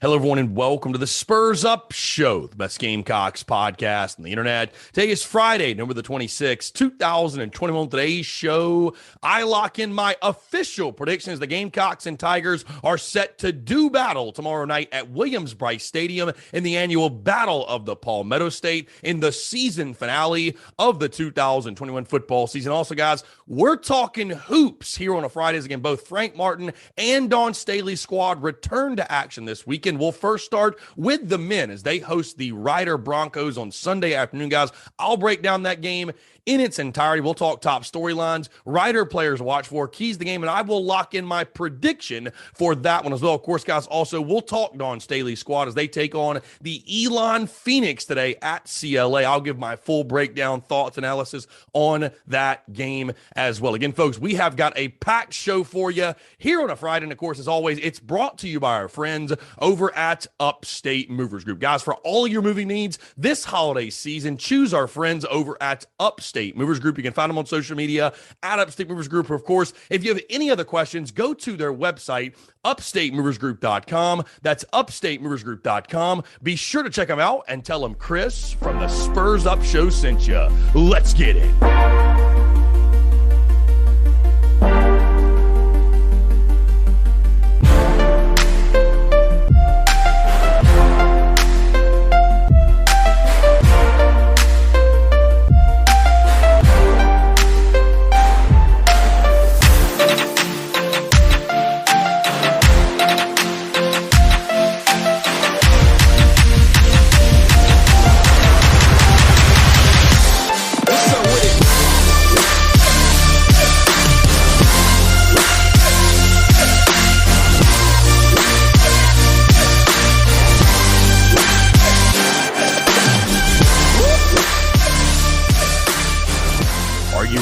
Hello, everyone, and welcome to the Spurs Up Show, the best Gamecocks podcast on the internet. Today is Friday, November the 26th, 2021. Today's show, I lock in my official predictions. The Gamecocks and Tigers are set to do battle tomorrow night at Williams-Brice Stadium in the annual Battle of the Palmetto State in the season finale of the 2021 football season. Also, guys, we're talking hoops here on a Friday. Again, both Frank Martin and Don Staley's squad return to action this weekend. We'll first start with the men as they host the Rider Broncos on Sunday afternoon, guys. I'll break down that game in its entirety. We'll talk top storylines, Rider players to watch for, keys to the game, and I will lock in my prediction for that one as well. Of course, guys, also we'll talk Don Staley's squad as they take on the Elon Phoenix today at CLA. I'll give my full breakdown, thoughts, analysis on that game as well. Again, folks, we have got a packed show for you here on a Friday, and of course, as always, it's brought to you by our friends over at Upstate Movers Group. Guys, for all your moving needs this holiday season, choose our friends over at Upstate Movers Group. You can find them on social media at Upstate Movers Group. Of course, if you have any other questions, go to their website, upstatemoversgroup.com. That's upstatemoversgroup.com. Be sure to check them out and tell them Chris from the Spurs Up Show sent you. Let's get it.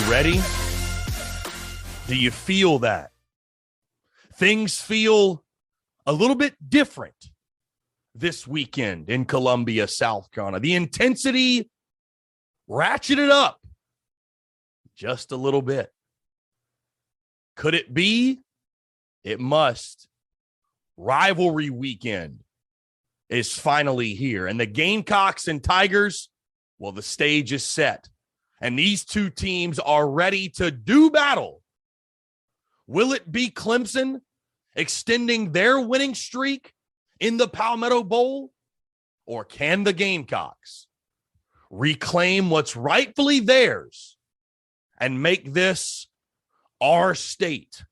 Ready? Do you feel that? Things feel a little bit different this weekend in Columbia, South Carolina. The intensity ratcheted up just a little bit. Could it be? It must. Rivalry weekend is finally here. And the Gamecocks and Tigers, well, the stage is set. And these two teams are ready to do battle. Will it be Clemson extending their winning streak in the Palmetto Bowl? Or can the Gamecocks reclaim what's rightfully theirs and make this our state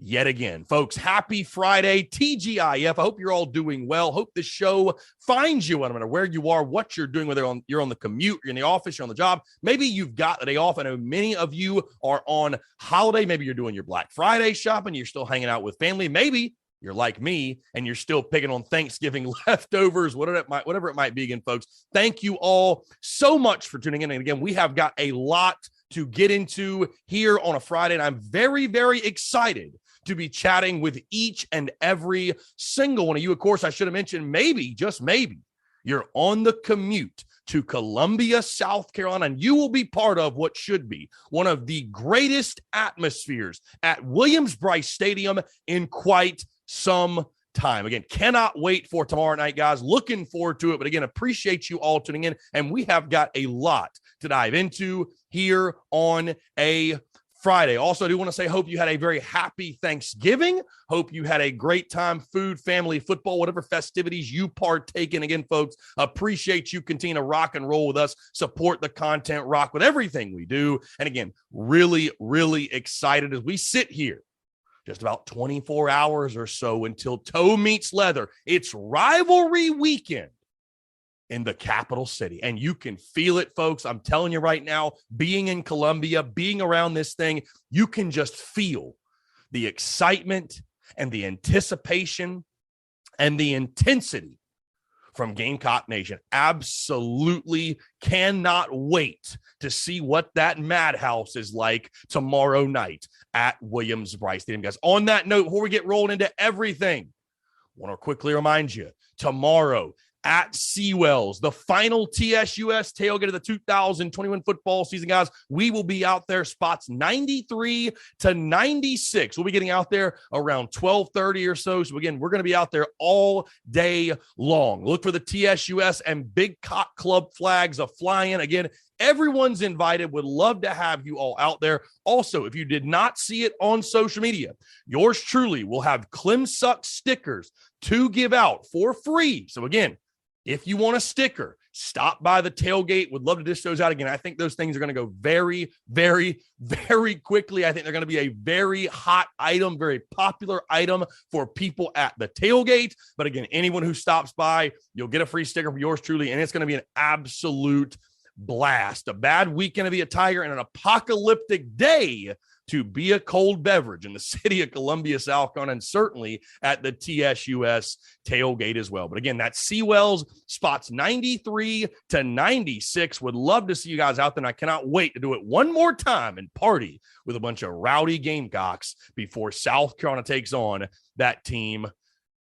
yet again? Folks, happy Friday, TGIF. I hope you're all doing well. Hope this show finds you, no matter where you are, what you're doing, whether you're on the commute, you're in the office, you're on the job. Maybe you've got the day off. I know many of you are on holiday. Maybe you're doing your Black Friday shopping. You're still hanging out with family. Maybe you're like me and you're still picking on Thanksgiving leftovers, whatever it might be. Again, folks, thank you all so much for tuning in. And again, we have got a lot to get into here on a Friday, and I'm very, very excited to be chatting with each and every single one of you. Of course, I should have mentioned, maybe, just maybe, you're on the commute to Columbia, South Carolina, and you will be part of what should be one of the greatest atmospheres at Williams-Brice Stadium in quite some time. Again, cannot wait for tomorrow night, guys. Looking forward to it. But again, appreciate you all tuning in. And we have got a lot to dive into here on a Friday. Also, I do want to say, hope you had a very happy Thanksgiving. Hope you had a great time, food, family, football, whatever festivities you partake in. Again, folks, appreciate you continue to rock and roll with us, support the content, rock with everything we do. And again, really, really excited as we sit here just about 24 hours or so until toe meets leather. It's rivalry weekend in the capital city. And you can feel it, folks. I'm telling you right now, being in Columbia, being around this thing, you can just feel the excitement and the anticipation and the intensity from Gamecock Nation. Absolutely cannot wait to see what that madhouse is like tomorrow night at Williams-Brice Stadium, guys. On that note, before we get rolling into everything, I want to quickly remind you, tomorrow, at Seawells, the final TSUS tailgate of the 2021 football season, guys. We will be out there spots 93 to 96. We'll be getting out there around 12:30 or so. So again, we're going to be out there all day long. Look for the TSUS and Big Cock Club flags of flying. Again, everyone's invited. Would love to have you all out there. Also, if you did not see it on social media, yours truly will have Clemson stickers to give out for free. So again, if you want a sticker, stop by the tailgate. Would love to dish those out again. I think those things are going to go very, very, very quickly. I think they're going to be a very hot item, very popular item for people at the tailgate. But again, anyone who stops by, you'll get a free sticker from yours truly, and it's going to be an absolute blast. A bad weekend to be a Tiger and an apocalyptic day to be a cold beverage in the city of Columbia, South Carolina, and certainly at the TSUS tailgate as well. But again, that's Seawells, spots 93 to 96. Would love to see you guys out there, and I cannot wait to do it one more time and party with a bunch of rowdy Gamecocks before South Carolina takes on that team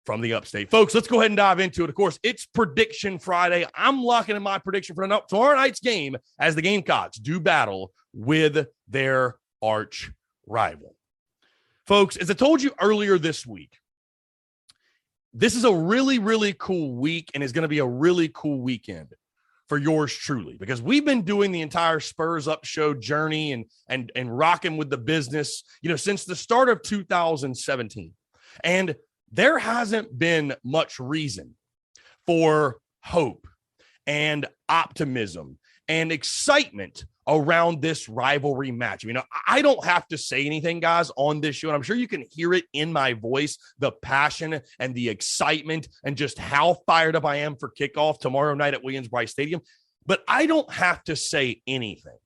from the upstate. Folks, let's go ahead and dive into it. Of course, it's Prediction Friday. I'm locking in my prediction for tomorrow night's game as the Gamecocks do battle with their arch rival. Folks, as I told you earlier this week, this is a really, really cool week and is going to be a really cool weekend for yours truly, because we've been doing the entire Spurs Up show journey and rocking with the business, since the start of 2017. And there hasn't been much reason for hope and optimism and excitement around this rivalry match. I don't have to say anything, guys, on this show, and I'm sure you can hear it in my voice, the passion and the excitement and just how fired up I am for kickoff tomorrow night at Williams-Brice Stadium. But I don't have to say anything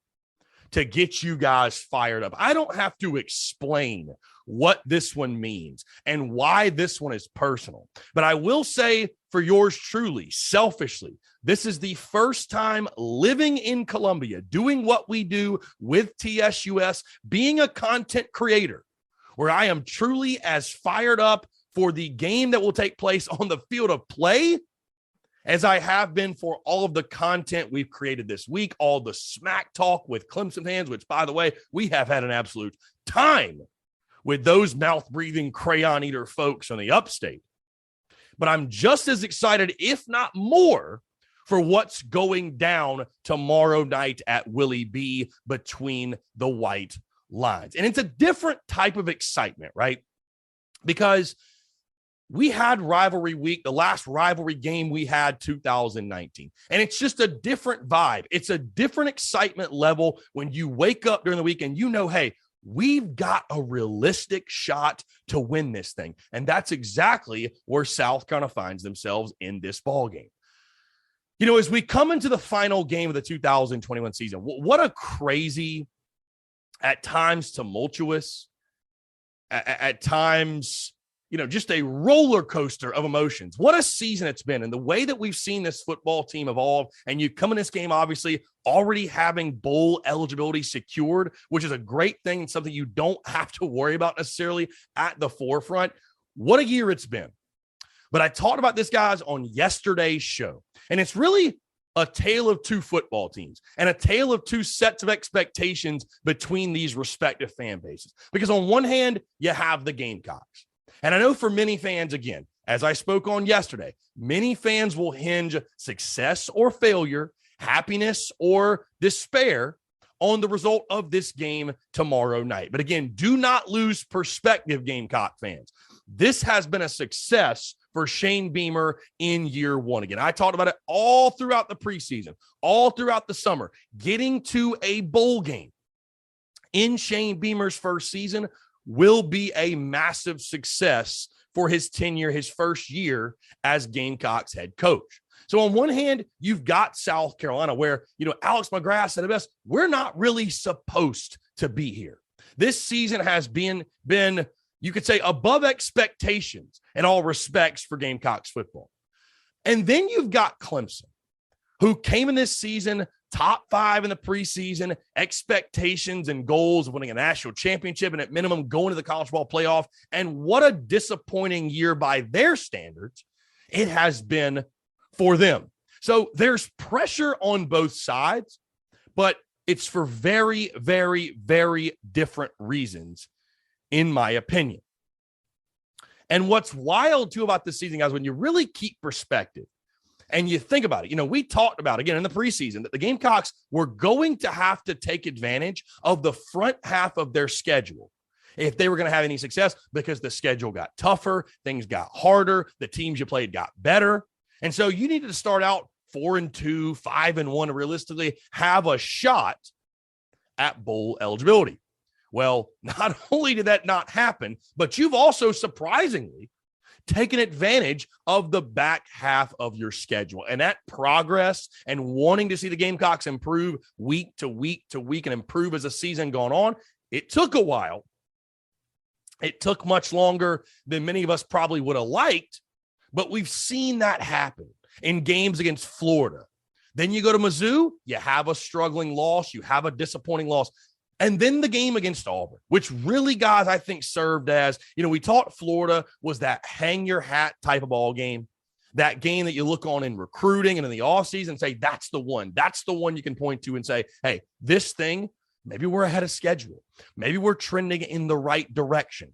to get you guys fired up. I don't have to explain what this one means and why this one is personal. But I will say for yours truly, selfishly, this is the first time living in Columbia, doing what we do with TSUS, being a content creator, where I am truly as fired up for the game that will take place on the field of play as I have been for all of the content we've created this week, all the smack talk with Clemson fans, which, by the way, we have had an absolute time with those mouth-breathing crayon eater folks on the upstate. But I'm just as excited, if not more, for what's going down tomorrow night at Willie B between the white lines. And it's a different type of excitement, right? Because we had rivalry week, the last rivalry game we had 2019. And it's just a different vibe. It's a different excitement level when you wake up during the week and hey, we've got a realistic shot to win this thing. And that's exactly where South Carolina finds themselves in this ball game. As we come into the final game of the 2021 season, what a crazy, at times tumultuous, at times, just a roller coaster of emotions. What a season it's been. And the way that we've seen this football team evolve, and you come in this game, obviously, already having bowl eligibility secured, which is a great thing and something you don't have to worry about necessarily at the forefront. What a year it's been. But I talked about this, guys, on yesterday's show. And it's really a tale of two football teams and a tale of two sets of expectations between these respective fan bases. Because on one hand, you have the Gamecocks. And I know for many fans, again, as I spoke on yesterday, many fans will hinge success or failure, happiness or despair on the result of this game tomorrow night. But again, do not lose perspective, Gamecock fans. This has been a success for Shane Beamer in year one. Again, I talked about it all throughout the preseason, all throughout the summer. Getting to a bowl game in Shane Beamer's first season will be a massive success for his tenure, his first year as Gamecocks head coach. So on one hand, you've got South Carolina where, Alex McGrath said it best, we're not really supposed to be here. This season has been, you could say, above expectations in all respects for Gamecocks football. And then you've got Clemson, who came in this season top 5 in the preseason, expectations and goals of winning a national championship and at minimum going to the college ball playoff. And what a disappointing year by their standards it has been for them. So there's pressure on both sides, but it's for very, very, very different reasons, in my opinion. And what's wild, too, about this season, guys, when you really keep perspective and you think about it, we talked about, again, in the preseason, that the Gamecocks were going to have to take advantage of the front half of their schedule if they were going to have any success, because the schedule got tougher, things got harder, the teams you played got better. And so you needed to start out 4-2, 5-1 to realistically have a shot at bowl eligibility. Well, not only did that not happen, but you've also surprisingly taken advantage of the back half of your schedule. And that progress and wanting to see the Gamecocks improve week to week to week and improve as the season gone on, it took a while. It took much longer than many of us probably would have liked, but we've seen that happen in games against Florida. Then you go to Mizzou, you have a struggling loss, you have a disappointing loss. And then the game against Auburn, which really, guys, I think served as, we thought Florida was that hang your hat type of ball game, that game that you look on in recruiting and in the offseason and say, that's the one. That's the one you can point to and say, hey, this thing, maybe we're ahead of schedule. Maybe we're trending in the right direction.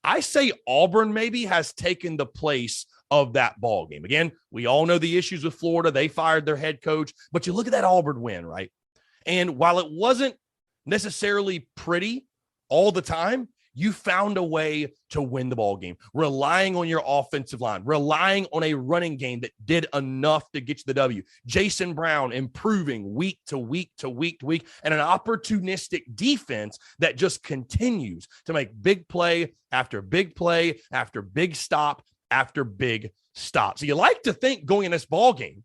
I say Auburn maybe has taken the place of that ball game. Again, we all know the issues with Florida. They fired their head coach, but you look at that Auburn win, right? And while it wasn't necessarily pretty all the time, you found a way to win the ball game, relying on your offensive line, relying on a running game that did enough to get you the W. Jason Brown improving week to week to week to week, and an opportunistic defense that just continues to make big play after big play after big stop after big stop. So you like to think going in this ball game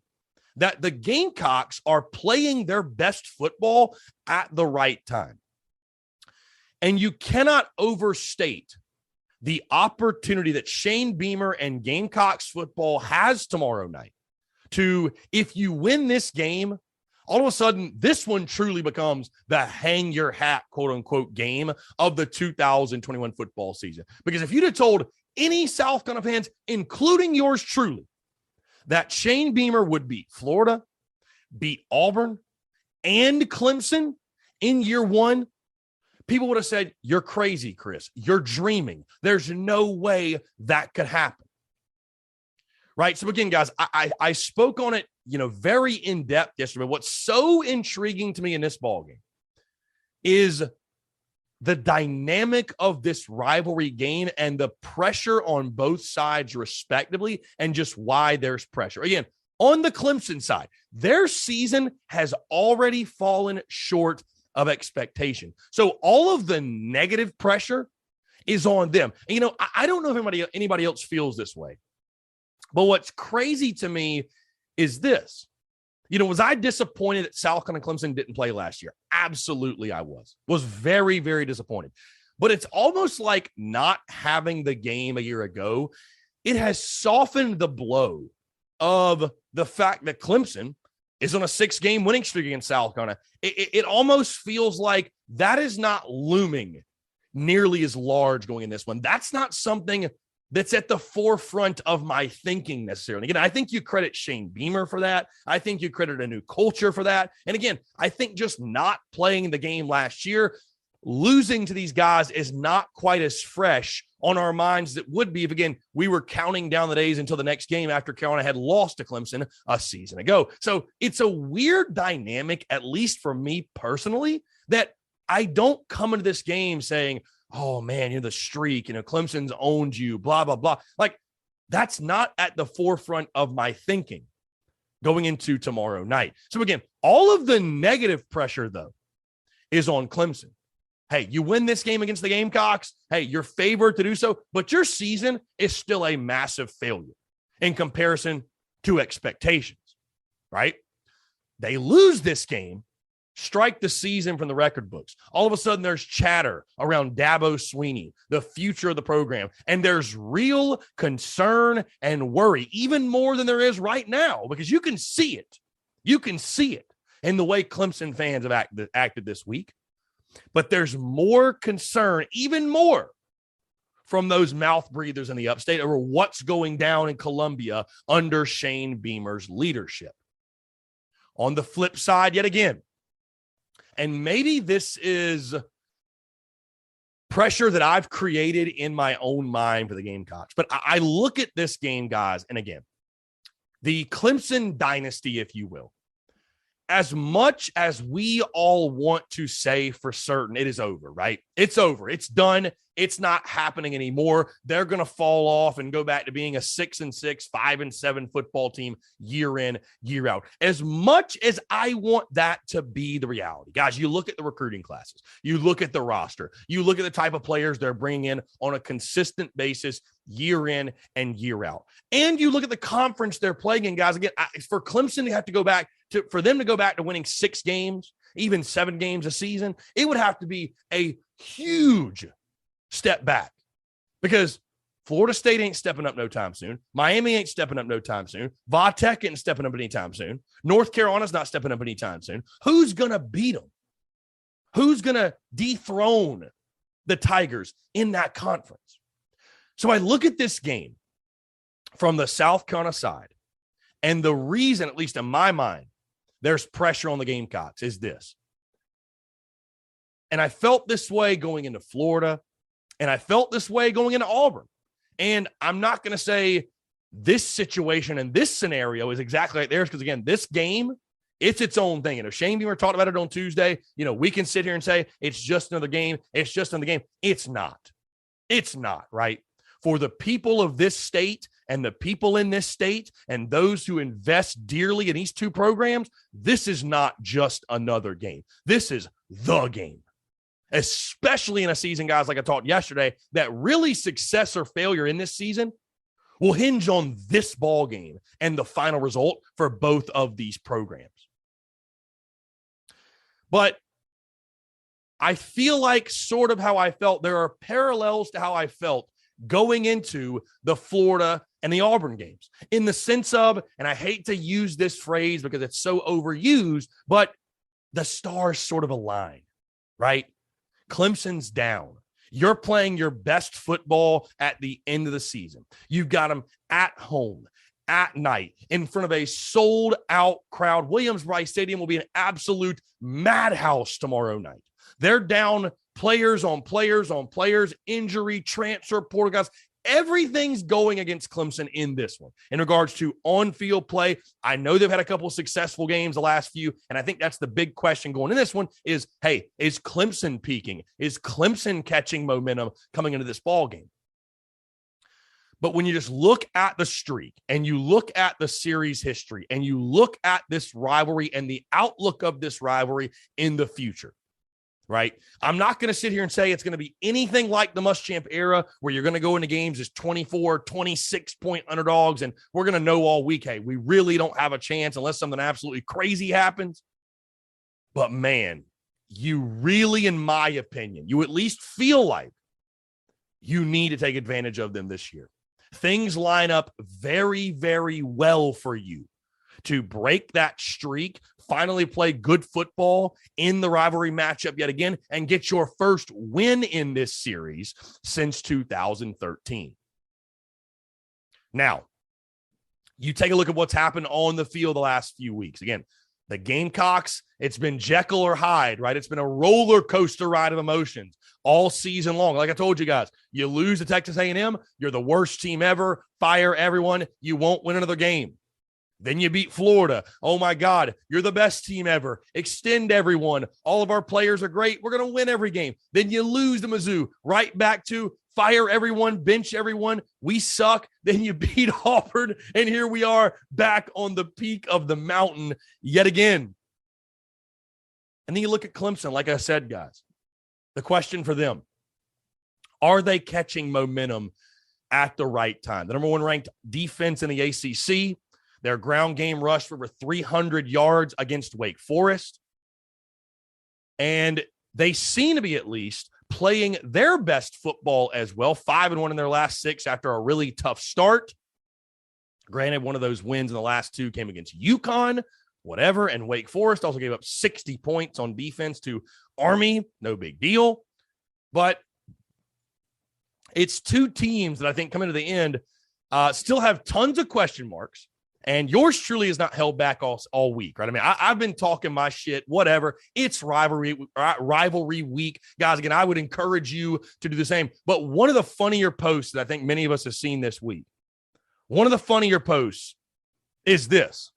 that the Gamecocks are playing their best football at the right time. And you cannot overstate the opportunity that Shane Beamer and Gamecocks football has tomorrow night to, if you win this game, all of a sudden, this one truly becomes the hang your hat, quote unquote, game of the 2021 football season. Because if you'd have told any South Carolina fans, including yours truly, that Shane Beamer would beat Florida, beat Auburn, and Clemson in year one, people would have said, you're crazy, Chris. You're dreaming. There's no way that could happen. Right? So again, guys, I spoke on it, very in-depth yesterday. What's so intriguing to me in this ballgame is the dynamic of this rivalry game and the pressure on both sides respectively, and just why there's pressure. Again, on the Clemson side, their season has already fallen short of expectation. So all of the negative pressure is on them. And, I don't know if anybody else feels this way, but what's crazy to me is this. Was I disappointed that South Carolina and Clemson didn't play last year? Absolutely, I was. Was very, very disappointed. But it's almost like not having the game a year ago. It has softened the blow of the fact that Clemson is on a 6-game winning streak against South Carolina. It almost feels like that is not looming nearly as large going in this one. That's not something that's at the forefront of my thinking necessarily. Again, I think you credit Shane Beamer for that. I think you credit a new culture for that. And again, I think just not playing the game last year, losing to these guys is not quite as fresh on our minds as it would be if, again, we were counting down the days until the next game after Carolina had lost to Clemson a season ago. So it's a weird dynamic, at least for me personally, that I don't come into this game saying, oh man, the streak, Clemson's owned you, blah, blah, blah. Like, that's not at the forefront of my thinking going into tomorrow night. So again, all of the negative pressure though is on Clemson. Hey, you win this game against the Gamecocks. Hey, you're favored to do so, but your season is still a massive failure in comparison to expectations, right? They lose this game, strike the season from the record books. All of a sudden, there's chatter around Dabo Swinney, the future of the program, and there's real concern and worry, even more than there is right now, because you can see it. You can see it in the way Clemson fans have acted this week. But there's more concern, even more, from those mouth breathers in the upstate over what's going down in Columbia under Shane Beamer's leadership. On the flip side, yet again, and maybe this is pressure that I've created in my own mind for the Gamecocks, but I look at this game, guys, and again, the Clemson dynasty, if you will, as much as we all want to say for certain it is over, right? It's over. It's done. It's not happening anymore. They're going to fall off and go back to being a 6-6, 5-7 football team year in, year out. As much as I want that to be the reality, guys, you look at the recruiting classes, you look at the roster, you look at the type of players they're bringing in on a consistent basis year in and year out. And you look at the conference they're playing in, guys. Again, for Clemson to have to go back to, for them to go back to winning 6 games, even 7 games a season, it would have to be a huge step back, because Florida State ain't stepping up no time soon. Miami ain't stepping up no time soon. Va Tech ain't stepping up anytime soon. North Carolina's not stepping up anytime soon. Who's going to beat them? Who's going to dethrone the Tigers in that conference? So I look at this game from the South Carolina side, and the reason, at least in my mind, there's pressure on the Gamecocks is this. And I felt this way going into Florida, and I felt this way going into Auburn. And I'm not going to say this situation and this scenario is exactly like theirs, because, again, this game, it's its own thing. And if Shane Beamer talked about it on Tuesday, we can sit here and say it's just another game. It's just another game. It's not. It's not, right? For the people of this state and the people in this state and those who invest dearly in these 2 programs, this is not just another game. This is the game. Especially in a season, guys, like I talked yesterday, that really success or failure in this season will hinge on this ball game and the final result for both of these programs. But I feel like sort of how I felt, there are parallels to how I felt going into the Florida and the Auburn games, in the sense of, and I hate to use this phrase because it's so overused, but the stars sort of align, right? Clemson's down. You're playing your best football at the end of the season. You've got them at home, at night, in front of a sold-out crowd. Williams-Brice Stadium will be an absolute madhouse tomorrow night. They're down players on players on players, injury, transfer portal, guys. Everything's going against Clemson in this one. In regards to on-field play, I know they've had a couple of successful games the last few, and I think that's the big question going in this one is, hey, is Clemson peaking? Is Clemson catching momentum coming into this ball game? But when you just look at the streak and you look at the series history and you look at this rivalry and the outlook of this rivalry in the future, right? I'm not going to sit here and say it's going to be anything like the Muschamp era where you're going to go into games as 24, 26-point underdogs, and we're going to know all week, hey, we really don't have a chance unless something absolutely crazy happens. But, man, you really, in my opinion, you at least feel like you need to take advantage of them this year. Things line up very, very well for you to break that streak, finally play good football in the rivalry matchup yet again, and get your first win in this series since 2013. Now, you take a look at what's happened on the field the last few weeks. Again, the Gamecocks, it's been Jekyll or Hyde, right? It's been a roller coaster ride of emotions all season long. Like I told you guys, you lose to Texas A&M, you're the worst team ever, fire everyone, you won't win another game. Then you beat Florida. Oh, my God, you're the best team ever. Extend everyone. All of our players are great. We're going to win every game. Then you lose to Mizzou. Right back to fire everyone, bench everyone. We suck. Then you beat Auburn, and here we are back on the peak of the mountain yet again. And then you look at Clemson, like I said, guys. The question for them, are they catching momentum at the right time? The number 1 ranked defense in the ACC. Their ground game rushed for over 300 yards against Wake Forest. And they seem to be at least playing their best football as well. 5-1 in their last 6 after a really tough start. Granted, one of those wins in the last 2 came against UConn, whatever. And Wake Forest also gave up 60 points on defense to Army. No big deal. But It's two teams that I think coming to the end still have tons of question marks. And yours truly is not held back all week, right? I mean, I've been talking my shit, whatever. It's rivalry week. Guys, again, I would encourage you to do the same. But one of the funnier posts that I think many of us have seen this week, one of the funnier posts is this.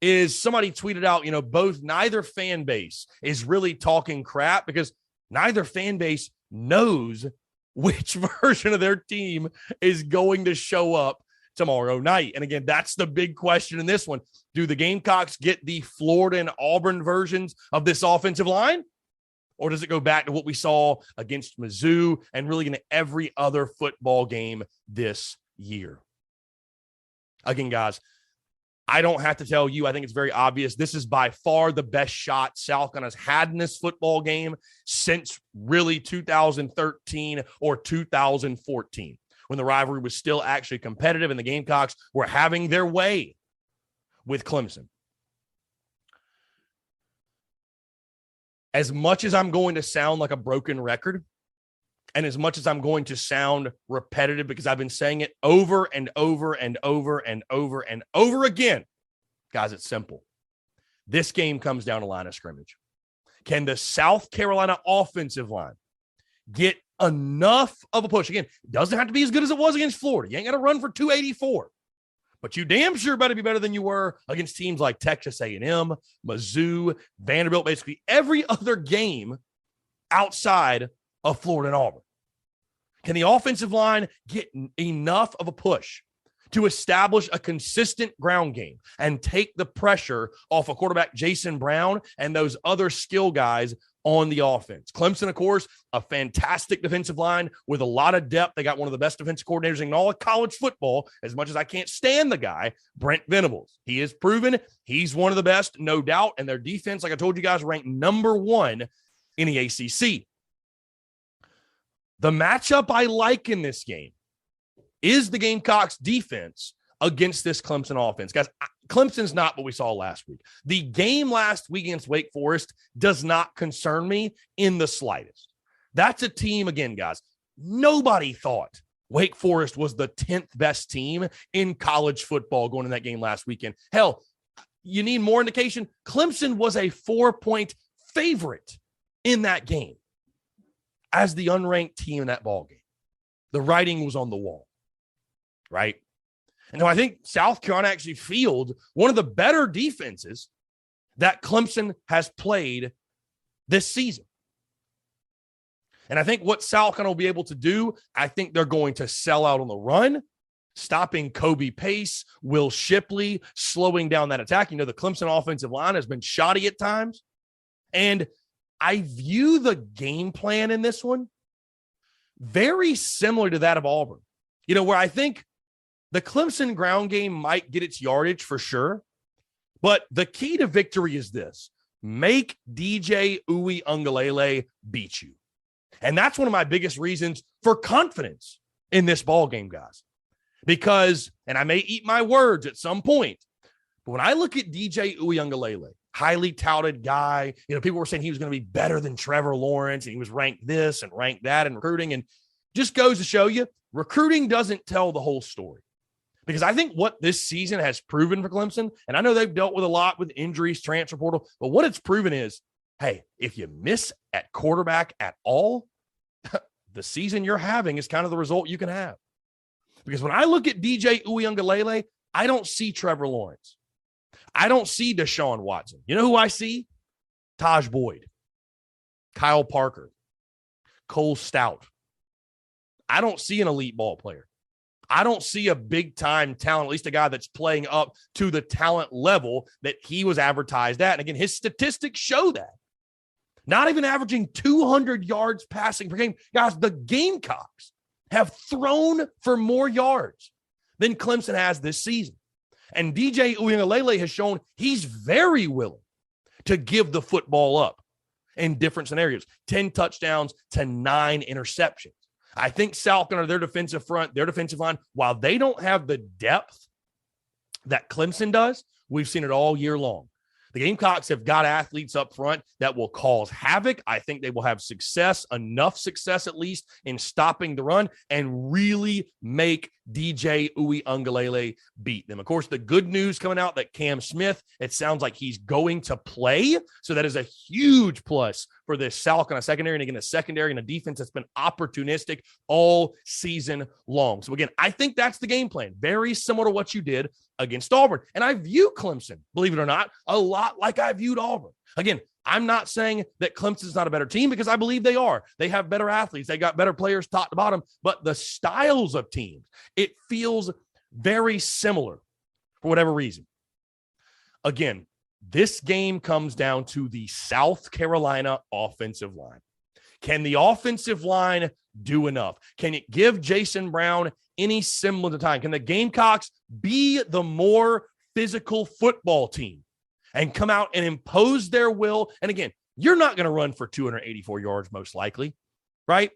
Is somebody tweeted out, neither fan base is really talking crap because neither fan base knows which version of their team is going to show up tomorrow night. And again, that's the big question in this one. Do the Gamecocks get the Florida and Auburn versions of this offensive line? Or does it go back to what we saw against Mizzou and really in every other football game this year? Again, guys, I don't have to tell you, I think it's very obvious. This is by far the best shot South Carolina's had in this football game since really 2013 or 2014. When the rivalry was still actually competitive and the Gamecocks were having their way with Clemson. As much as I'm going to sound like a broken record, and as much as I'm going to sound repetitive because I've been saying it over and over and over and over and over again, guys, it's simple. This game comes down to line of scrimmage. Can the South Carolina offensive line get enough of a push? Again, it doesn't have to be as good as it was against Florida. You ain't got to run for 284. But you damn sure better be better than you were against teams like Texas A&M, Mizzou, Vanderbilt, basically every other game outside of Florida and Auburn. Can the offensive line get enough of a push to establish a consistent ground game and take the pressure off of quarterback Jason Brown and those other skill guys on the offense? Clemson, of course, a fantastic defensive line with a lot of depth. They got one of the best defensive coordinators in all of college football, as much as I can't stand the guy, Brent Venables. He is proven he's one of the best, no doubt, and their defense, like I told you guys, ranked number 1 in the ACC. The matchup I like in this game is the Gamecocks defense against this Clemson offense. Guys, Clemson's not what we saw last week. The game last week against Wake Forest does not concern me in the slightest. That's a team, again, guys, nobody thought Wake Forest was the 10th best team in college football going in that game last weekend. Hell, you need more indication. Clemson was a 4-point favorite in that game as the unranked team in that ball game. The writing was on the wall, right? And so I think South Carolina actually fielded one of the better defenses that Clemson has played this season. And I think what South Carolina will be able to do, I think they're going to sell out on the run, stopping Kobe Pace, Will Shipley, slowing down that attack. The Clemson offensive line has been shoddy at times. And I view the game plan in this one very similar to that of Auburn. Where I think the Clemson ground game might get its yardage for sure, but the key to victory is this: make DJ Uiagalelei beat you. And that's one of my biggest reasons for confidence in this ball game, guys. Because, and I may eat my words at some point, but when I look at DJ Uiagalelei, highly touted guy, people were saying he was going to be better than Trevor Lawrence, and he was ranked this and ranked that in recruiting, and just goes to show you, recruiting doesn't tell the whole story. Because I think what this season has proven for Clemson, and I know they've dealt with a lot with injuries, transfer portal, but what it's proven is, hey, if you miss at quarterback at all, the season you're having is kind of the result you can have. Because when I look at DJ Uiagalelei, I don't see Trevor Lawrence. I don't see Deshaun Watson. You know who I see? Taj Boyd, Kyle Parker, Cole Stout. I don't see an elite ball player. I don't see a big-time talent, at least a guy that's playing up to the talent level that he was advertised at. And again, his statistics show that. Not even averaging 200 yards passing per game. Guys, the Gamecocks have thrown for more yards than Clemson has this season. And DJ Uiagalelei has shown he's very willing to give the football up in different scenarios. 10 touchdowns to 9 interceptions. I think South Carolina, their defensive front, their defensive line, while they don't have the depth that Clemson does, we've seen it all year long. The Gamecocks have got athletes up front that will cause havoc. I think they will have success, enough success at least, in stopping the run and really make DJ Uiagalelei beat them. Of course, the good news coming out that Cam Smith, it sounds like he's going to play. So that is a huge plus for this South Carolina secondary. And again, a secondary and a defense that's been opportunistic all season long. So again, I think that's the game plan. Very similar to what you did against Auburn. And I view Clemson, believe it or not, a lot like I viewed Auburn. Again, I'm not saying that Clemson's not a better team because I believe they are. They have better athletes. They got better players top to bottom, but the styles of teams, it feels very similar for whatever reason. Again, this game comes down to the South Carolina offensive line. Can the offensive line do enough? Can it give Jason Brown any semblance of time? Can the Gamecocks be the more physical football team and come out and impose their will? And again, you're not going to run for 284 yards most likely, right?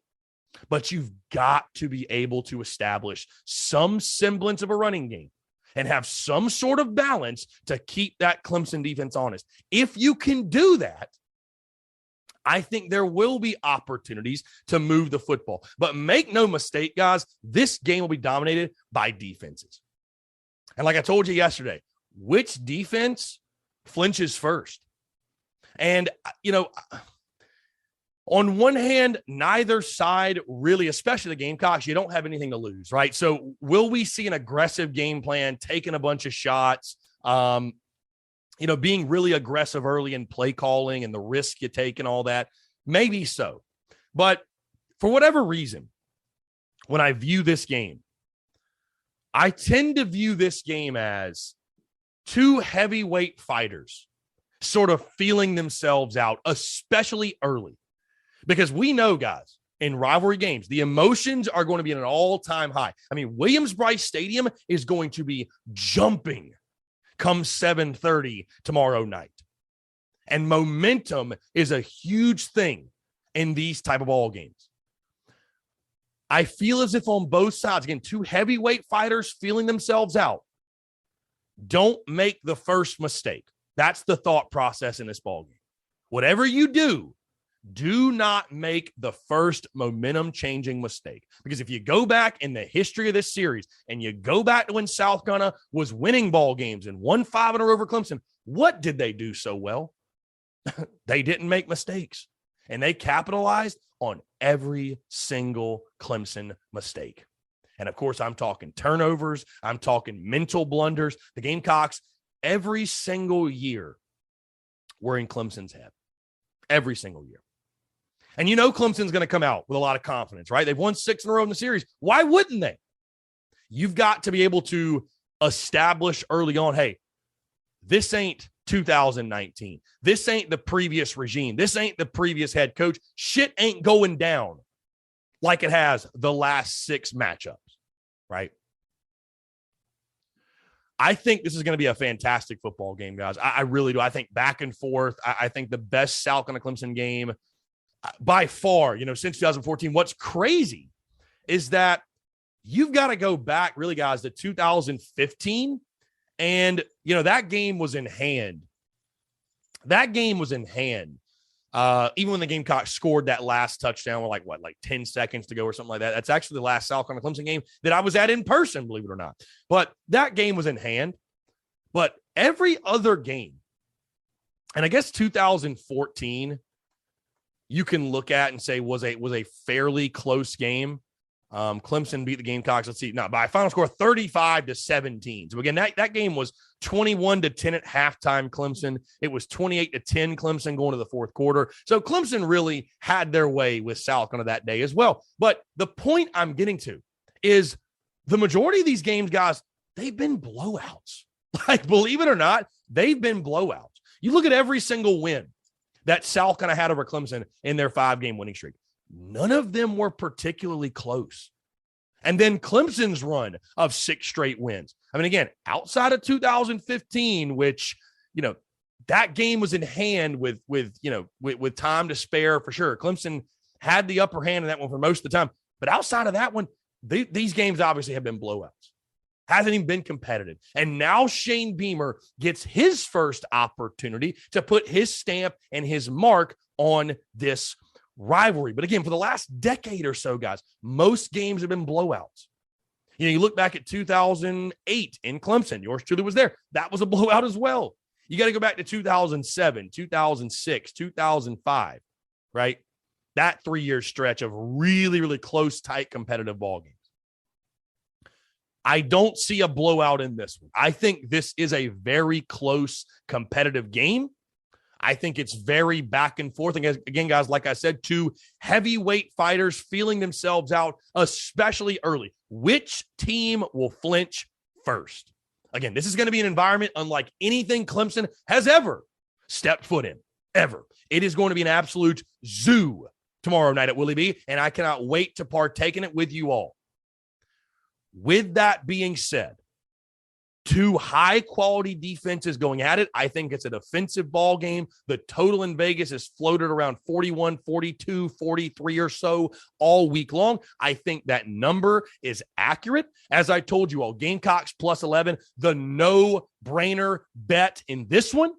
But you've got to be able to establish some semblance of a running game and have some sort of balance to keep that Clemson defense honest. If you can do that, I think there will be opportunities to move the football. But make no mistake, guys, this game will be dominated by defenses. And like I told you yesterday, which defense flinches first? And, you know, on one hand, neither side really, especially the Gamecocks, you don't have anything to lose, right? So will we see an aggressive game plan, taking a bunch of shots, being really aggressive early in play calling and the risk you take and all that? Maybe so. But for whatever reason, when I view this game, I tend to view this game as two heavyweight fighters sort of feeling themselves out, especially early. Because we know, guys, in rivalry games, the emotions are going to be at an all-time high. I mean, Williams-Brice Stadium is going to be jumping come 7:30 tomorrow night. And momentum is a huge thing in these type of ball games. I feel as if on both sides, again, two heavyweight fighters feeling themselves out. Don't make the first mistake. That's the thought process in this ball game. Whatever you do not make the first momentum-changing mistake. Because if you go back in the history of this series and you go back to when South Carolina was winning ball games and won 5 in a row over Clemson, what did they do so well? They didn't make mistakes. And they capitalized on every single Clemson mistake. And, of course, I'm talking turnovers. I'm talking mental blunders. The Gamecocks, every single year, were in Clemson's head. Every single year. And you know Clemson's going to come out with a lot of confidence, right? They've won 6 in a row in the series. Why wouldn't they? You've got to be able to establish early on, hey, this ain't 2019. This ain't the previous regime. This ain't the previous head coach. Shit ain't going down like it has the last 6 matchups, right? I think this is going to be a fantastic football game, guys. I really do. I think back and forth. I think the best South Carolina Clemson game by far, since 2014. What's crazy is that you've got to go back, really, guys, to 2015. And, that game was in hand. That game was in hand. Even when the Gamecocks scored that last touchdown with like 10 seconds to go or something like that. That's actually the last South Carolina Clemson game that I was at in person, believe it or not. But that game was in hand. But every other game, and I guess 2014, you can look at and say was a fairly close game. Clemson beat the Gamecocks. Let's see, by a final score 35-17. So again, that game was 21-10 at halftime. Clemson. It was 28-10. Clemson going to the fourth quarter. So Clemson really had their way with South Carolina that day as well. But the point I'm getting to is the majority of these games, guys, they've been blowouts. Like, believe it or not, they've been blowouts. You look at every single win that South Carolina had over Clemson in their 5-game winning streak. None of them were particularly close. And then Clemson's run of 6 straight wins. I mean, again, outside of 2015, which, that game was in hand with time to spare for sure. Clemson had the upper hand in that one for most of the time. But outside of that one, these games obviously have been blowouts. Hasn't even been competitive. And now Shane Beamer gets his first opportunity to put his stamp and his mark on this rivalry. But again, for the last decade or so, guys, most games have been blowouts. You look back at 2008 in Clemson. Yours truly was there. That was a blowout as well. You got to go back to 2007, 2006, 2005, right? That 3-year stretch of really, really close, tight, competitive ball games. I don't see a blowout in this one. I think this is a very close, competitive game. I think it's very back and forth. And again, guys, like I said, two heavyweight fighters feeling themselves out, especially early. Which team will flinch first? Again, this is going to be an environment unlike anything Clemson has ever stepped foot in, ever. It is going to be an absolute zoo tomorrow night at Willie B, and I cannot wait to partake in it with you all. With that being said, two high-quality defenses going at it. I think it's a defensive ball game. The total in Vegas is floated around 41, 42, 43 or so all week long. I think that number is accurate. As I told you all, Gamecocks plus 11, the no-brainer bet in this one.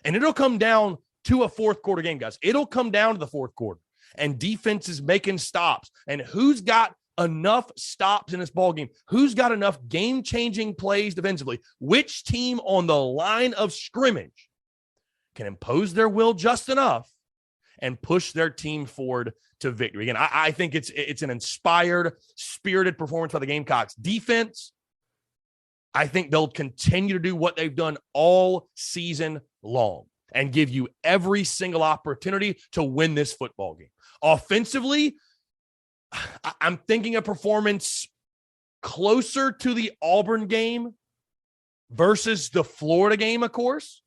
And it'll come down to a fourth quarter game, guys. It'll come down to the fourth quarter. And defenses making stops. And who's got enough stops in this ball game? Who's got enough game-changing plays defensively? Which team on the line of scrimmage can impose their will just enough and push their team forward to victory? Again, I think it's an inspired, spirited performance by the Gamecocks defense. I think they'll continue to do what they've done all season long and give you every single opportunity to win this football game. Offensively, I'm thinking a performance closer to the Auburn game versus the Florida game, of course.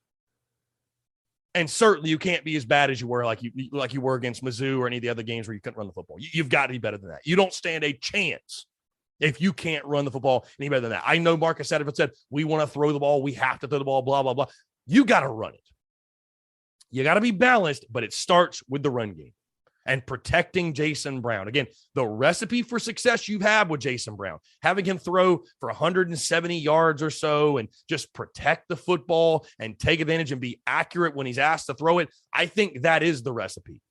And certainly you can't be as bad as you were like you were against Mizzou or any of the other games where you couldn't run the football. You've got to be better than that. You don't stand a chance if you can't run the football any better than that. I know Marcus Satterfield said, we want to throw the ball. We have to throw the ball, blah, blah, blah. You got to run it. You got to be balanced, but it starts with the run game and protecting Jason Brown. Again, the recipe for success you've had with Jason Brown, having him throw for 170 yards or so and just protect the football and take advantage and be accurate when he's asked to throw it. I think that is the recipe.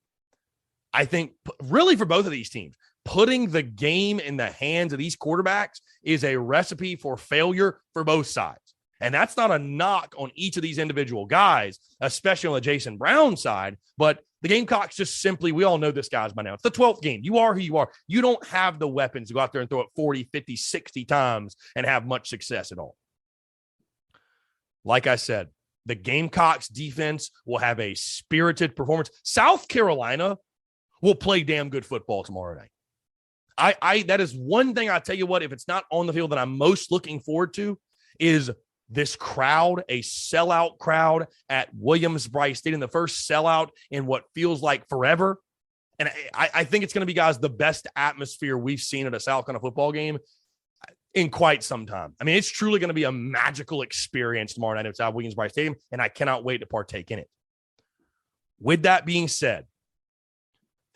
I think really for both of these teams, putting the game in the hands of these quarterbacks is a recipe for failure for both sides. And that's not a knock on each of these individual guys, especially on the Jason Brown side, but the Gamecocks just simply, we all know this guys by now. It's the 12th game. You are who you are. You don't have the weapons to go out there and throw it 40, 50, 60 times and have much success at all. Like I said, the Gamecocks defense will have a spirited performance. South Carolina will play damn good football tomorrow night. That is one thing I tell you what, if it's not on the field that I'm most looking forward to is this crowd, a sellout crowd at Williams-Brice Stadium, the first sellout in what feels like forever. And I think it's going to be, guys, the best atmosphere we've seen at a South Carolina football game in quite some time. I mean, it's truly going to be a magical experience tomorrow night at Williams-Brice Stadium, and I cannot wait to partake in it. With that being said,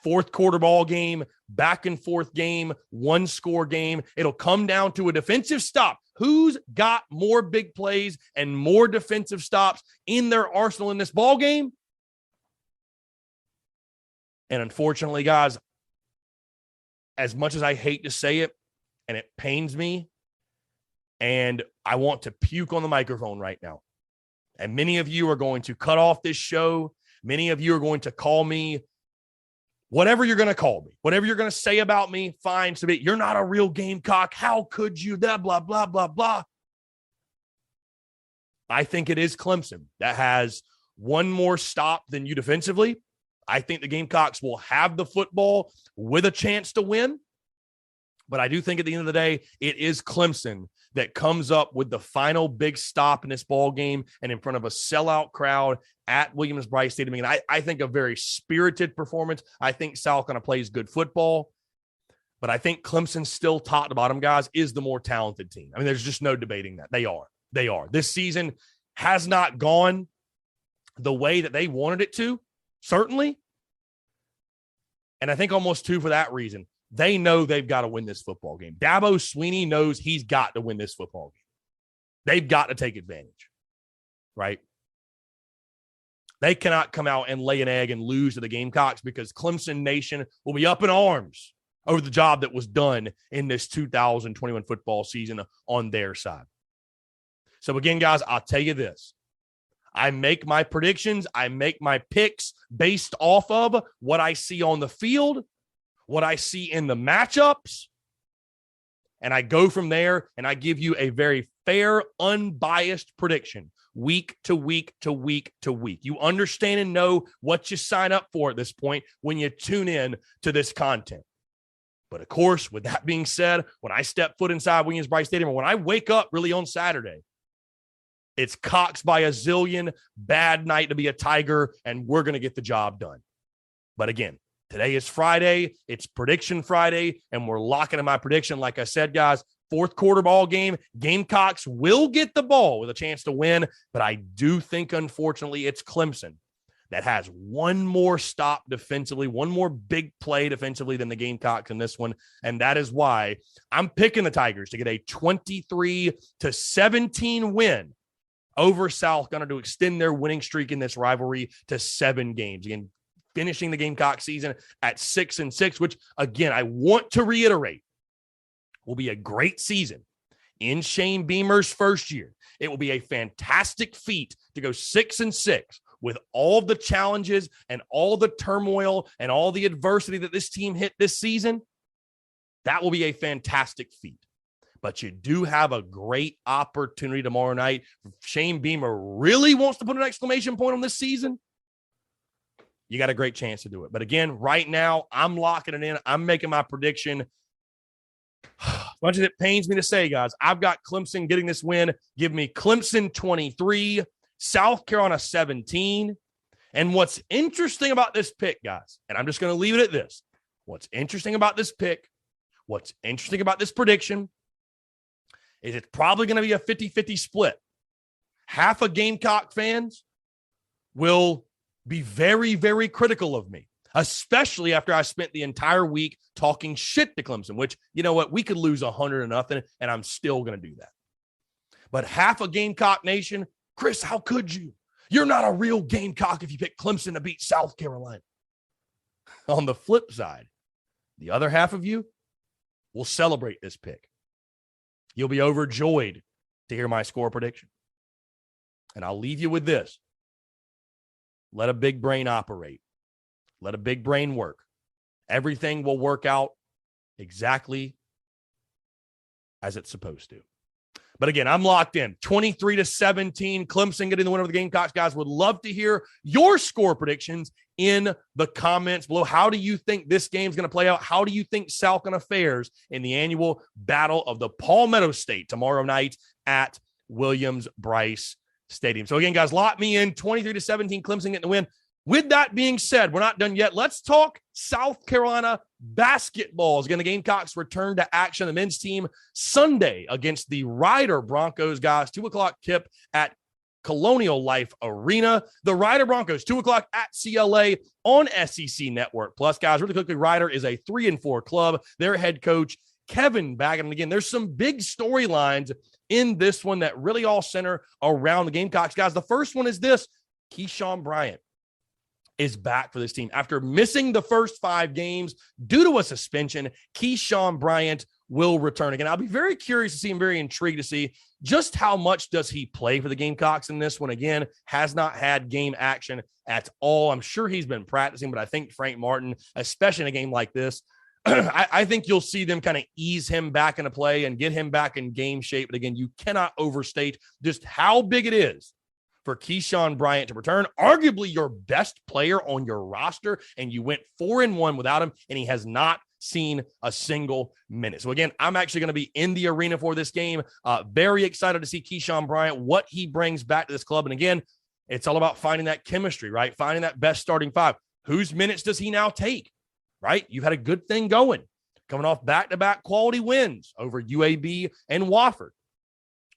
fourth quarter ball game, back and forth game, one score game. It'll come down to a defensive stop. Who's got more big plays and more defensive stops in their arsenal in this ball game? And unfortunately, guys, as much as I hate to say it, and it pains me, and I want to puke on the microphone right now, and many of you are going to cut off this show. Many of you are going to call me whatever you're going to call me, whatever you're going to say about me, fine. So you're not a real Gamecock. How could you? Blah, blah, blah, blah, blah. I think it is Clemson that has one more stop than you defensively. I think the Gamecocks will have the football with a chance to win. But I do think at the end of the day, it is Clemson that comes up with the final big stop in this ball game and in front of a sellout crowd at Williams-Brice Stadium. And I think a very spirited performance. I think South Carolina plays good football. But I think Clemson still top to bottom, guys, is the more talented team. I mean, there's just no debating that. They are. They are. This season has not gone the way that they wanted it to, certainly. And I think almost too for that reason. They know they've got to win this football game. Dabo Swinney knows he's got to win this football game. They've got to take advantage, right? They cannot come out and lay an egg and lose to the Gamecocks because Clemson Nation will be up in arms over the job that was done in this 2021 football season on their side. So again, guys, I'll tell you this. I make my predictions. I make my picks based off of what I see on the field, what I see in the matchups, and I go from there and I give you a very fair, unbiased prediction week to week to week to week. You understand and know what you sign up for at this point when you tune in to this content. But of course, with that being said, when I step foot inside Williams-Brice Stadium, or when I wake up really on Saturday, it's Cox by a zillion, bad night to be a Tiger, and we're going to get the job done. But again, today is Friday. It's Prediction Friday, and we're locking in my prediction. Like I said, guys, fourth quarter ball game. Gamecocks will get the ball with a chance to win, but I do think, unfortunately, it's Clemson that has one more stop defensively, one more big play defensively than the Gamecocks in this one, and that is why I'm picking the Tigers to get a 23-17 win over South Carolina to extend their winning streak in this rivalry to 7 games. Again, finishing the Gamecock season at 6-6, which, again, I want to reiterate, will be a great season in Shane Beamer's first year. It will be a fantastic feat to go 6-6 with all the challenges and all the turmoil and all the adversity that this team hit this season. That will be a fantastic feat. But you do have a great opportunity tomorrow night. If Shane Beamer really wants to put an exclamation point on this season, you got a great chance to do it. But again, right now, I'm locking it in. I'm making my prediction. As much as it pains me to say, guys, I've got Clemson getting this win. Give me Clemson 23, South Carolina 17. And what's interesting about this pick, guys, and I'm just going to leave it at this. What's interesting about this pick, what's interesting about this prediction, is it's probably going to be a 50-50 split. Half of Gamecock fans will be very, very critical of me, especially after I spent the entire week talking shit to Clemson, which, you know what, we could lose 100-0, and I'm still going to do that. But half of Gamecock Nation, Chris, how could you? You're not a real Gamecock if you pick Clemson to beat South Carolina. On the flip side, the other half of you will celebrate this pick. You'll be overjoyed to hear my score prediction. And I'll leave you with this. Let a big brain operate. Let a big brain work. Everything will work out exactly as it's supposed to. But again, I'm locked in. 23-17, Clemson getting the win over the Gamecocks. Guys, would love to hear your score predictions in the comments below. How do you think this game's going to play out? How do you think South Carolina fares in the annual Battle of the Palmetto State tomorrow night at Williams-Brice Stadium? So again, guys, lock me in. 23-17, Clemson getting the win. With that being said, we're not done yet. Let's talk South Carolina basketball. Again, the Gamecocks return to action. The men's team Sunday against the Rider Broncos, guys. 2:00 tip at Colonial Life Arena. The Rider Broncos, 2:00 at CLA on SEC Network Plus. Guys, really quickly, Rider is a 3-4 club. Their head coach, Kevin Baggett. And again, there's some big storylines in this one that really all center around the Gamecocks. Guys, the first one is this. Keyshawn Bryant is back for this team. After missing the first 5 games due to a suspension, Keyshawn Bryant will return again. I'll be very curious to see, I'm very intrigued to see just how much does he play for the Gamecocks in this one. Again, has not had game action at all. I'm sure he's been practicing, but I think Frank Martin, especially in a game like this, I think you'll see them kind of ease him back into play and get him back in game shape. But again, you cannot overstate just how big it is for Keyshawn Bryant to return, arguably your best player on your roster, and you went 4-1 without him, and he has not seen a single minute. So again, I'm actually going to be in the arena for this game. Very excited to see Keyshawn Bryant, what he brings back to this club. And again, it's all about finding that chemistry, right? Finding that best starting 5. Whose minutes does he now take, right? You've had a good thing going, coming off back-to-back quality wins over UAB and Wofford.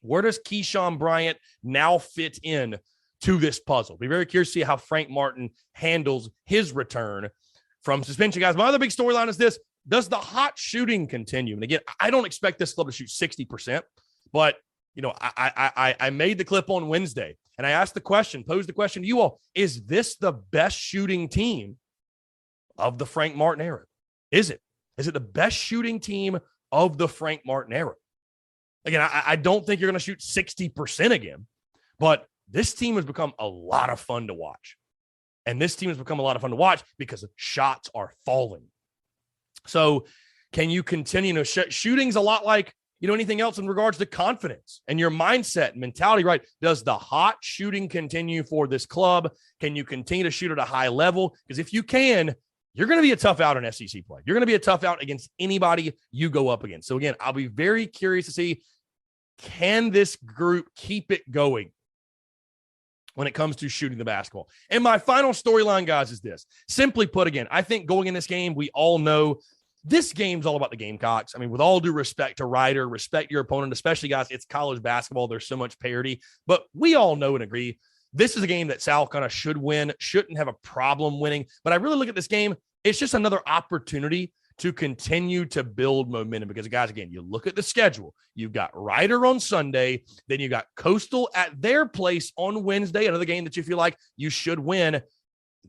Where does Keyshawn Bryant now fit in to this puzzle? Be very curious to see how Frank Martin handles his return from suspension. Guys, my other big storyline is this. does the hot shooting continue? And again, I don't expect this club to shoot 60%, but I made the clip on Wednesday and I asked the question, posed the question to you all, is this the best shooting team of the Frank Martin era? Is it? Is it the best shooting team of the Frank Martin era? Again, I don't think you're going to shoot 60% again, but this team has become a lot of fun to watch. And this team has become a lot of fun to watch because shots are falling. So can you continue? Shooting's a lot like, anything else in regards to confidence and your mindset and mentality, right? Does the hot shooting continue for this club? Can you continue to shoot at a high level? Because if you can, you're going to be a tough out in SEC play. You're going to be a tough out against anybody you go up against. So again, I'll be very curious to see, can this group keep it going when it comes to shooting the basketball? And my final storyline, guys, is this. Simply put, again, I think going in this game, we all know this game's all about the Gamecocks. I mean, with all due respect to Ryder, respect your opponent, especially, guys, it's college basketball. There's so much parity. But we all know and agree, this is a game that South Carolina should win, shouldn't have a problem winning. But I really look at this game, it's just another opportunity to continue to build momentum because, guys, again, you look at the schedule. You've got Ryder on Sunday. Then you got Coastal at their place on Wednesday, another game that you feel like you should win.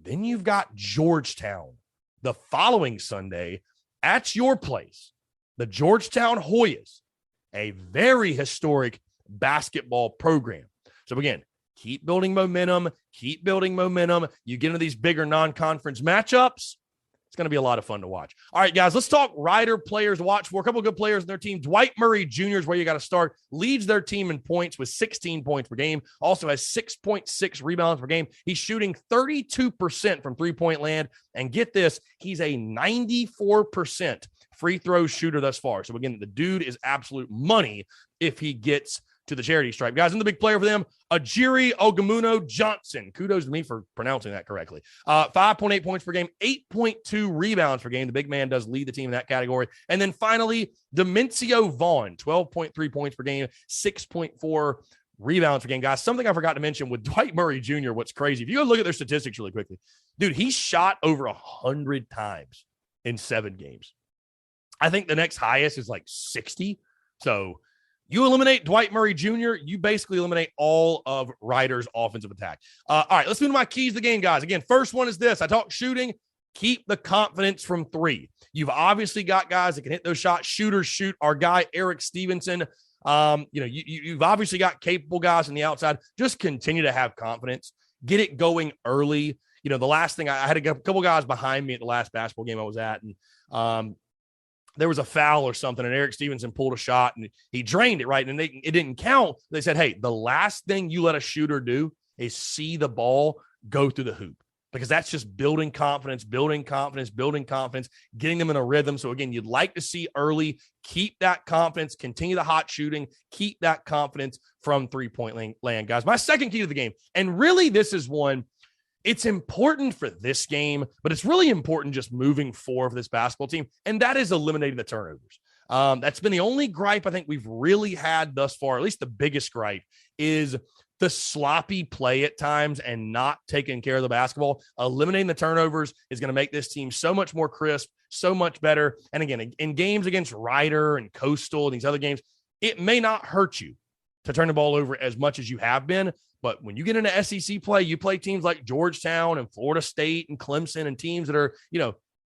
Then you've got Georgetown the following Sunday at your place. The Georgetown Hoyas, a very historic basketball program. So, again, keep building momentum. Keep building momentum. You get into these bigger non-conference matchups. It's going to be a lot of fun to watch. All right, guys, let's talk Ryder players to watch for. A couple of good players in their team. Dwight Murray Jr. is where you got to start. Leads their team in points with 16 points per game. Also has 6.6 rebounds per game. He's shooting 32% from three-point land. And get this, he's a 94% free throw shooter thus far. So, again, the dude is absolute money if he gets to the charity stripe. Guys, and the big player for them, Ajiri Ogamuno Johnson. Kudos to me for pronouncing that correctly. 5.8 points per game, 8.2 rebounds per game. The big man does lead the team in that category. And then finally, Demencio Vaughn, 12.3 points per game, 6.4 rebounds per game. Guys, something I forgot to mention with Dwight Murray Jr., what's crazy, if you go look at their statistics really quickly, dude, he shot over 100 times in 7 games. I think the next highest is like 60. So you eliminate Dwight Murray Jr., you basically eliminate all of Ryder's offensive attack. All right, let's move to my keys to the game, guys. Again, first one is this. I talk shooting. Keep the confidence from three. You've obviously got guys that can hit those shots. Shooters shoot. Our guy, Eric Stevenson, you've obviously got capable guys on the outside. Just continue to have confidence. Get it going early. The last thing, I had a couple guys behind me at the last basketball game I was at, and there was a foul or something, and Eric Stevenson pulled a shot, and he drained it, right? And it didn't count. They said, hey, the last thing you let a shooter do is see the ball go through the hoop, because that's just building confidence, getting them in a rhythm. So, again, you'd like to see early, keep that confidence, continue the hot shooting, keep that confidence from three-point land, guys. My second key to the game, and really this is one, it's important for this game, but it's really important just moving forward for this basketball team, and that is eliminating the turnovers. That's been the only gripe I think we've really had thus far, at least the biggest gripe, is the sloppy play at times and not taking care of the basketball. Eliminating the turnovers is going to make this team so much more crisp, so much better. And again, in games against Ryder and Coastal and these other games, it may not hurt you to turn the ball over as much as you have been. But when you get into SEC play, you play teams like Georgetown and Florida State and Clemson and teams that are,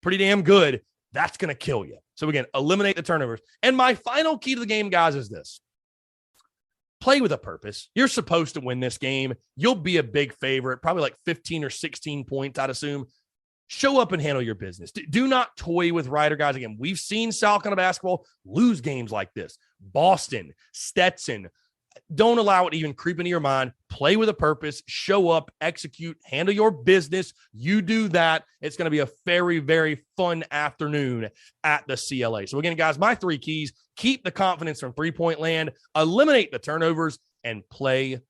pretty damn good. That's going to kill you. So, again, eliminate the turnovers. And my final key to the game, guys, is this. Play with a purpose. You're supposed to win this game. You'll be a big favorite, probably like 15 or 16 points, I'd assume. Show up and handle your business. Do not toy with Ryder, guys. Again, we've seen South Carolina basketball lose games like this. Boston, Stetson. Don't allow it to even creep into your mind. Play with a purpose. Show up, execute, handle your business. You do that. It's going to be a very, very fun afternoon at the CLA. So, again, guys, my 3 keys: keep the confidence from three-point land, eliminate the turnovers, and play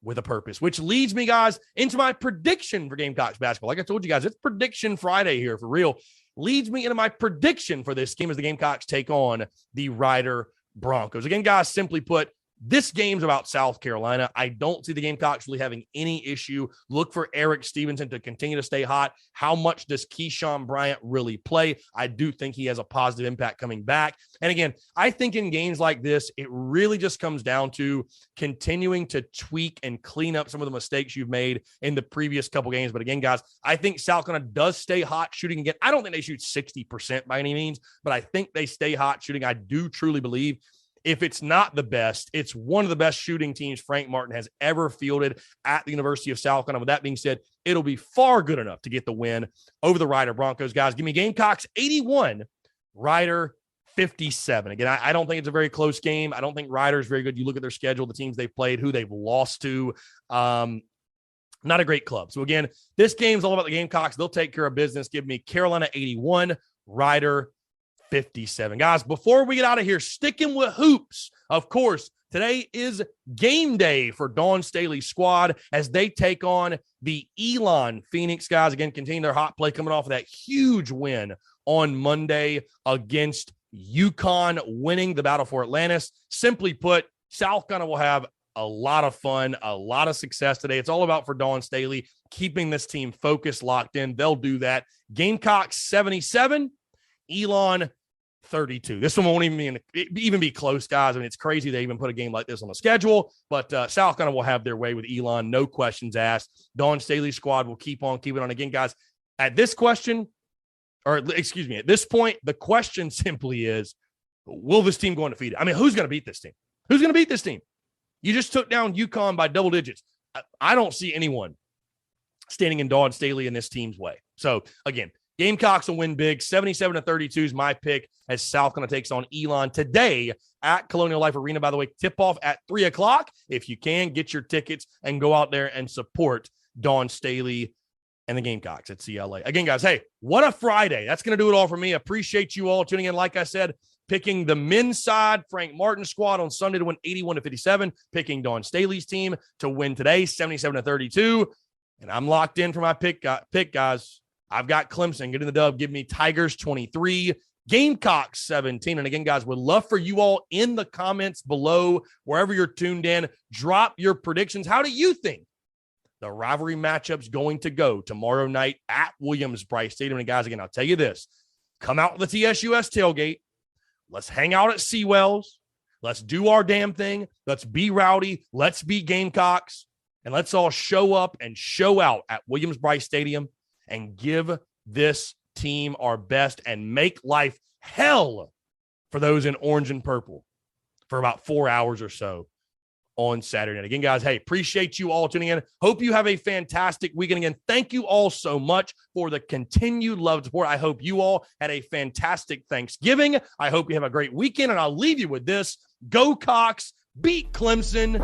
with a purpose, which leads me, guys, into my prediction for Gamecocks basketball. Like I told you guys, it's Prediction Friday here for real. Leads me into my prediction for this game as the Gamecocks take on the Ryder Broncos. Again, guys, simply put, this game's about South Carolina. I don't see the Gamecocks really having any issue. Look for Eric Stevenson to continue to stay hot. How much does Keyshawn Bryant really play? I do think he has a positive impact coming back. And again, I think in games like this, it really just comes down to continuing to tweak and clean up some of the mistakes you've made in the previous couple games. But again, guys, I think South Carolina does stay hot shooting again. I don't think they shoot 60% by any means, but I think they stay hot shooting. I do truly believe if it's not the best, it's one of the best shooting teams Frank Martin has ever fielded at the University of South Carolina. With that being said, it'll be far good enough to get the win over the Rider Broncos. Guys, give me Gamecocks 81, Rider 57. Again, I don't think it's a very close game. I don't think Rider's very good. You look at their schedule, the teams they've played, who they've lost to. Not a great club. So again, this game's all about the Gamecocks. They'll take care of business. Give me Carolina 81, Rider 57. Guys, before we get out of here, sticking with hoops, of course, today is game day for Dawn Staley's squad as they take on the Elon Phoenix. Guys, again, continue their hot play coming off of that huge win on Monday against UConn, winning the battle for Atlantis. Simply put, South Carolina will have a lot of fun, a lot of success today. It's all about for Dawn Staley, keeping this team focused, locked in. They'll do that. Gamecocks 77, Elon 32. This one won't even be close, guys. I mean, it's crazy they even put a game like this on the schedule, but South Carolina will have their way with Elon. No questions asked. Dawn Staley's squad will keep on keeping on. Again, guys, at this point, the question simply is, will this team go undefeated? I mean, who's going to beat this team? Who's going to beat this team? You just took down UConn by double digits. I don't see anyone standing in Dawn Staley in this team's way. So again, Gamecocks will win big. 77-32 is my pick as South Carolina takes on Elon today at Colonial Life Arena. By the way, tip-off at 3 o'clock. If you can, get your tickets and go out there and support Dawn Staley and the Gamecocks at CLA. Again, guys, hey, what a Friday. That's going to do it all for me. Appreciate you all tuning in. Like I said, picking the men's side, Frank Martin squad on Sunday to win 81-57, picking Dawn Staley's team to win today, 77-32. And I'm locked in for my pick, guys. I've got Clemson getting the dub. Give me Tigers 23, Gamecocks 17. And again, guys, would love for you all in the comments below, wherever you're tuned in, drop your predictions. How do you think the rivalry matchup's going to go tomorrow night at Williams-Brice Stadium? And guys, again, I'll tell you this. Come out with the TSUS tailgate. Let's hang out at Seawells. Let's do our damn thing. Let's be rowdy. Let's be Gamecocks. And let's all show up and show out at Williams-Brice Stadium and give this team our best and make life hell for those in orange and purple for about 4 hours or so on Saturday night. Again, guys, hey, appreciate you all tuning in. Hope you have a fantastic weekend. Again, thank you all so much for the continued love and support. I hope you all had a fantastic Thanksgiving. I hope you have a great weekend, and I'll leave you with this. Go Cox, beat Clemson,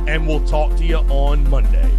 and we'll talk to you on Monday.